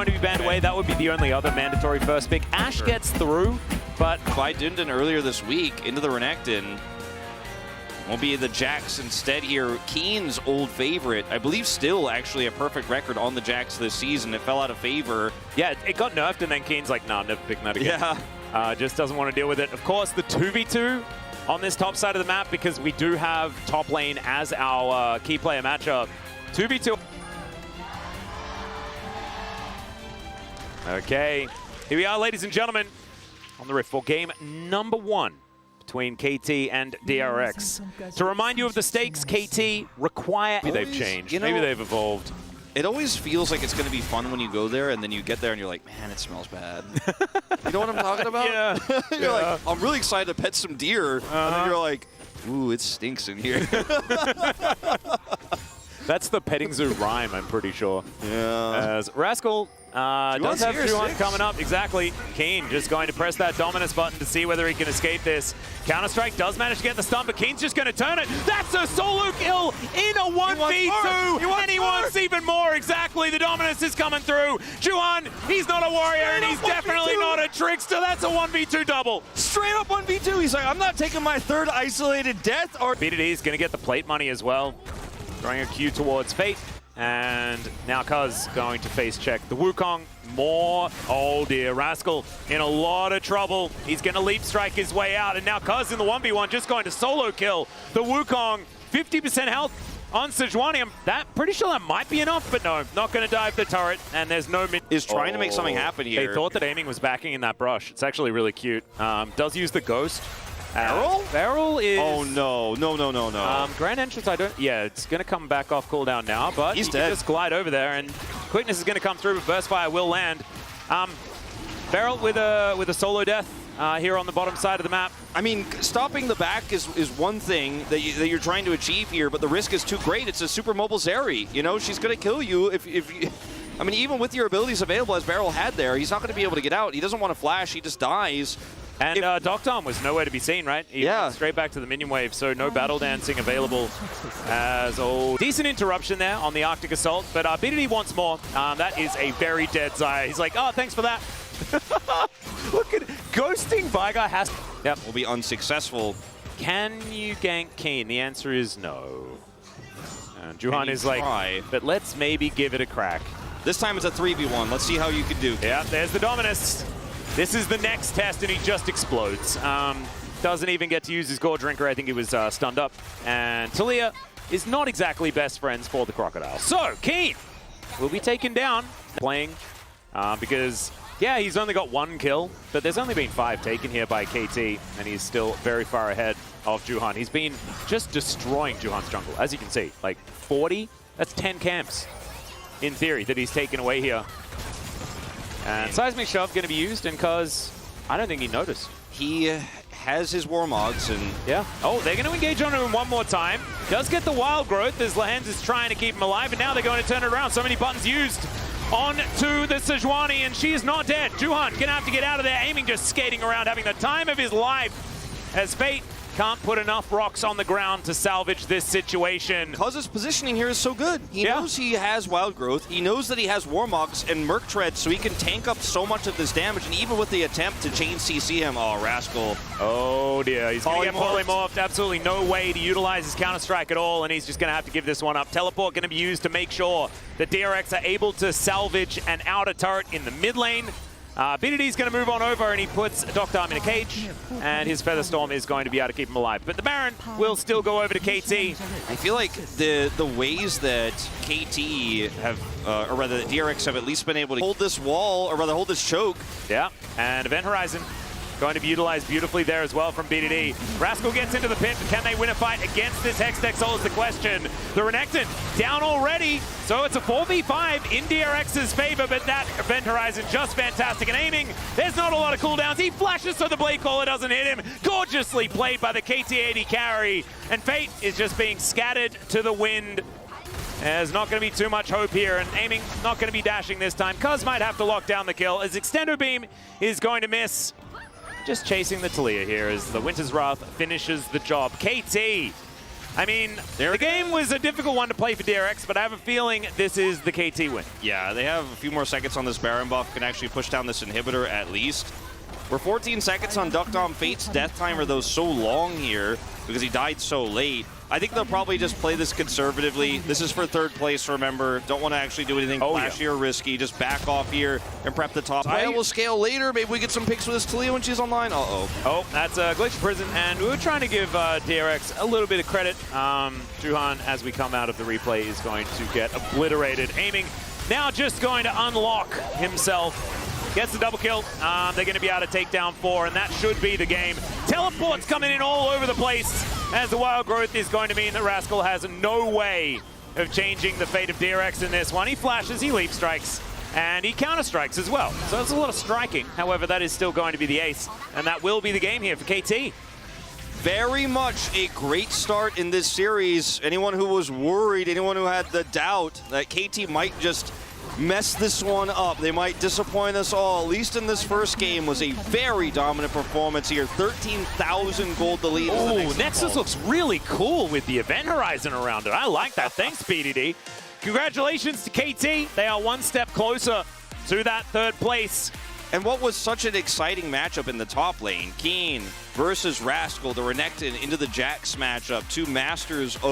going to be banned away. That would be the only other mandatory first pick. Ashe gets through, but by Dundon earlier this week into the Renekton. Will be the Jax instead here. Keen's old favorite, I believe still actually a perfect record on the Jax this season. It fell out of favor. Yeah, it got nerfed, and then Keen's like, nah, I'm never picking that again. Yeah. Just doesn't want to deal with it. Of course, the 2v2 on this top side of the map, because we do have top lane as our key player matchup. 2v2. Okay, here we are, ladies and gentlemen, on the Rift for game number 1 between KT and DRX. To remind you of the stakes, KT require... Maybe they've changed, maybe they've evolved. It always feels like it's going to be fun when you go there, and then you get there and you're like, man, it smells bad. You know what I'm talking about? Yeah. You're like, I'm really excited to pet some deer, and then you're like, ooh, it stinks in here. That's the petting zoo rhyme, I'm pretty sure. Yeah. As Rascal does have Juhan coming up. Exactly. Keen just going to press that dominance button to see whether he can escape this. Counter-Strike does manage to get the stun, but Keen's just going to turn it. That's a solo kill in a 1v2, and he wants even more. Exactly. The dominance is coming through. Juhan, he's not a warrior, and he's definitely not a trickster. That's a 1v2 double. Straight up 1v2. He's like, I'm not taking my third isolated death. Or BDD is going to get the plate money as well. Throwing a Q towards Fate. And now Cuz going to face check the Wukong. More. Oh dear, Rascal in a lot of trouble. He's going to leap strike his way out. And now Cuz in the 1v1 just going to solo kill the Wukong. 50% health on Sejuani. Pretty sure that might be enough, but no, not going to dive the turret. And there's no mid. Is trying to make something happen here. They thought that aiming was backing in that brush. It's actually really cute. Does use the ghost. Barrel? Barrel is... Oh, no. No. Grand Entrance, I don't... Yeah, it's going to come back off cooldown now, but he's he dead. Can just glide over there, and quickness is going to come through, but Burst Fire will land. Barrel with a solo death here on the bottom side of the map. I mean, stopping the back is one thing that you're trying to achieve here, but the risk is too great. It's a super mobile Zeri. You know, she's going to kill you if you... I mean, even with your abilities available as Barrel had there, he's not going to be able to get out. He doesn't want to flash. He just dies. And Doctom was nowhere to be seen, right? He went straight back to the minion wave, so no battle dancing available as old. Decent interruption there on the Arctic Assault, but BDD wants more. That is a very dead Xayah. He's like, oh, thanks for that. Look at ghosting Vigar has... Yep. Will be unsuccessful. Can you gank Keen? The answer is no. And Juhan is like, but let's maybe give it a crack. This time it's a 3v1. Let's see how you can do. Yeah, there's the Dominus. This is the next test, and he just explodes. Doesn't even get to use his Gore Drinker. I think he was stunned up. And Talia is not exactly best friends for the Crocodile. So, Keen will be taken down playing because, yeah, he's only got 1 kill, but there's only been 5 taken here by KT, and he's still very far ahead of Juhan. He's been just destroying Juhan's jungle, as you can see. Like, 40? That's 10 camps, in theory, that he's taken away here. And Seismic Shove going to be used, and Cuz, I don't think he noticed. He has his Warmogs, and... Yeah. Oh, they're going to engage on him one more time. Does get the Wild Growth as Lehends is trying to keep him alive, and now they're going to turn it around. So many buttons used on to the Sejuani, and she is not dead. Juhan going to have to get out of there, aiming, just skating around, having the time of his life as Fate can't put enough rocks on the ground to salvage this situation. Cuz's positioning here is so good. He knows he has Wild Growth. He knows that he has Warmogs and Merc Tread, so he can tank up so much of this damage. And even with the attempt to chain CC him, oh, Rascal. Oh, dear. He's going to get polymorphed. Absolutely no way to utilize his Counter-Strike at all, and he's just going to have to give this one up. Teleport going to be used to make sure that DRX are able to salvage an outer turret in the mid lane. BDD's going to move on over, and he puts Doctom in a cage, and his Featherstorm is going to be able to keep him alive. But the Baron will still go over to KT. I feel like the ways that KT have, or rather that DRX have at least been able to hold this wall, or rather hold this choke. Yeah, and Event Horizon going to be utilized beautifully there as well from BDD. Rascal gets into the pit, but can they win a fight against this Hextech Soul is the question. The Renekton down already, so it's a 4v5 in DRX's favor, but that Event Horizon just fantastic and aiming. There's not a lot of cooldowns. He flashes so the Blade Caller doesn't hit him. Gorgeously played by the KT-80 carry, and Fate is just being scattered to the wind. There's not going to be too much hope here, and aiming not going to be dashing this time. Cuz might have to lock down the kill as Extendo Beam is going to miss. Just chasing the Talia here as the Winter's Wrath finishes the job. KT I mean, the game was a difficult one to play for DRX, but I have a feeling this is the KT win. Yeah, they have a few more seconds on this Baron buff, can actually push down this inhibitor at least. We're 14 seconds on Duck Dom. Fate's death timer, though, so long here because he died so late. I think they'll probably just play this conservatively. This is for third place, remember. Don't want to actually do anything flashy or risky. Just back off here and prep the top. I will scale later. Maybe we get some picks with this Talia when she's online. Uh-oh. Oh, that's a Glitch Prison, and we were trying to give DRX a little bit of credit. Juhan, as we come out of the replay, is going to get obliterated. Aiming now just going to unlock himself. Gets the double kill. They're going to be able to take down 4, and that should be the game. Teleports coming in all over the place, as the wild growth is going to mean that Rascal has no way of changing the fate of DRX in this one. He flashes, he leap strikes, and he counter strikes as well. So it's a lot of striking. However, that is still going to be the ace, and that will be the game here for KT. Very much a great start in this series. Anyone who was worried, anyone who had the doubt that KT might just mess this one up, they might disappoint us all, at least in this first game, was a very dominant performance here. 13,000 gold to lead. Oh, Nexus looks really cool with the event horizon around it. I like that. Thanks, PDD. Congratulations to KT. They are one step closer to that third place. And what was such an exciting matchup in the top lane, Keen versus Rascal, the Renekton into the Jax matchup, two masters of